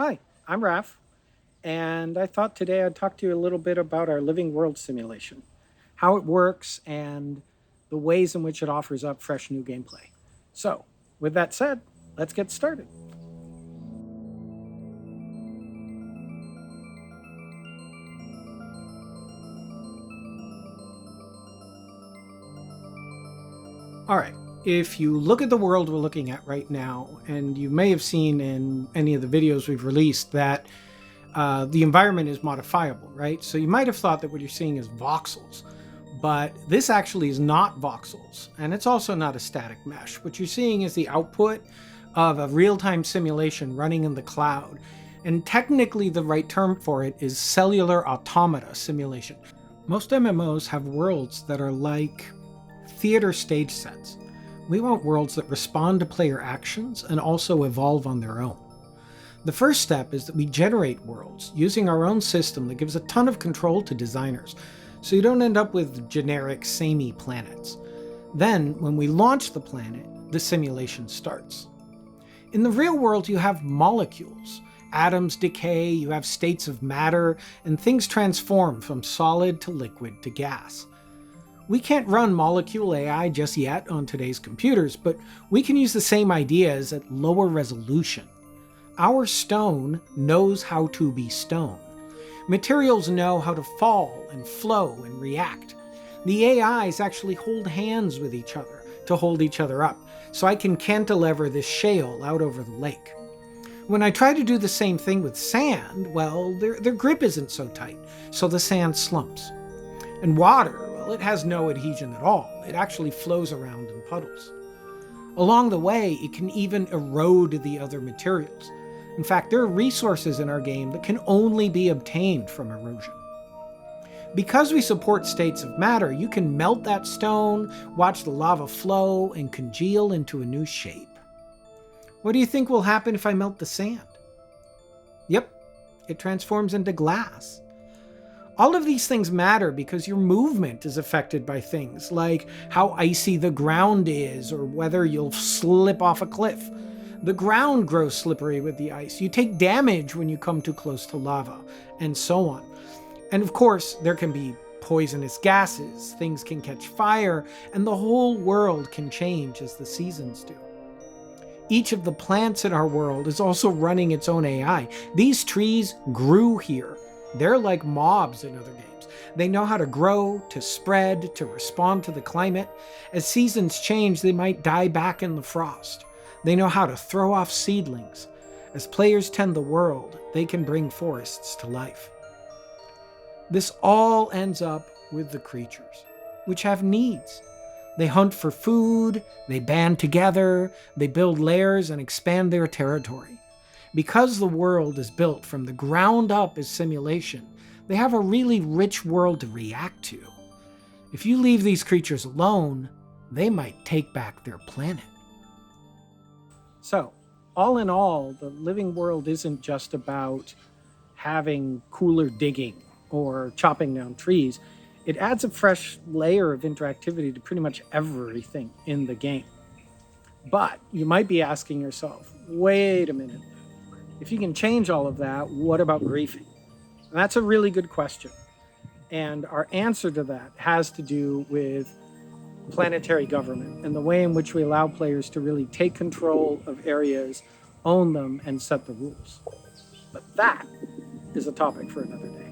Hi, I'm Raf, and I thought today I'd talk to you a little bit about our living world simulation, how it works, and the ways in which it offers up fresh new gameplay. So, with that said, let's get started. All right, if you look at the world we're looking at right now, and you may have seen in any of the videos we've released that the environment is modifiable, right? So you might have thought that what you're seeing is voxels, but this actually is not voxels, and it's also not a static mesh. What you're seeing is the output of a real-time simulation running in the cloud, and technically the right term for it is cellular automata simulation. Most MMOs have worlds that are like theater stage sets. We want worlds that respond to player actions and also evolve on their own. The first step is that we generate worlds using our own system that gives a ton of control to designers, so you don't end up with generic, samey planets. Then, when we launch the planet, the simulation starts. In the real world, you have molecules. Atoms decay, you have states of matter, and things transform from solid to liquid to gas. We can't run molecule AI just yet on today's computers, but we can use the same ideas at lower resolution. Our stone knows how to be stone. Materials know how to fall and flow and react. The AIs actually hold hands with each other to hold each other up, so I can cantilever this shale out over the lake. When I try to do the same thing with sand, well, their grip isn't so tight, so the sand slumps. And water, well, it has no adhesion at all. It actually flows around in puddles. Along the way, it can even erode the other materials. In fact, there are resources in our game that can only be obtained from erosion. Because we support states of matter, you can melt that stone, watch the lava flow, and congeal into a new shape. What do you think will happen if I melt the sand? Yep, it transforms into glass. All of these things matter because your movement is affected by things like how icy the ground is or whether you'll slip off a cliff. The ground grows slippery with the ice. You take damage when you come too close to lava, and so on. And of course, there can be poisonous gases, things can catch fire, and the whole world can change as the seasons do. Each of the plants in our world is also running its own AI. These trees grew here. They're like mobs in other games. They know how to grow, to spread, to respond to the climate. As seasons change, they might die back in the frost. They know how to throw off seedlings. As players tend the world, they can bring forests to life. This all ends up with the creatures, which have needs. They hunt for food, they band together, they build lairs and expand their territory. Because the world is built from the ground up as simulation, they have a really rich world to react to. If you leave these creatures alone, they might take back their planet. So, all in all, the living world isn't just about having cooler digging or chopping down trees. It adds a fresh layer of interactivity to pretty much everything in the game. But you might be asking yourself, wait a minute, if you can change all of that, what about griefing? And that's a really good question. And our answer to that has to do with planetary government and the way in which we allow players to really take control of areas, own them, and set the rules. But that is a topic for another day.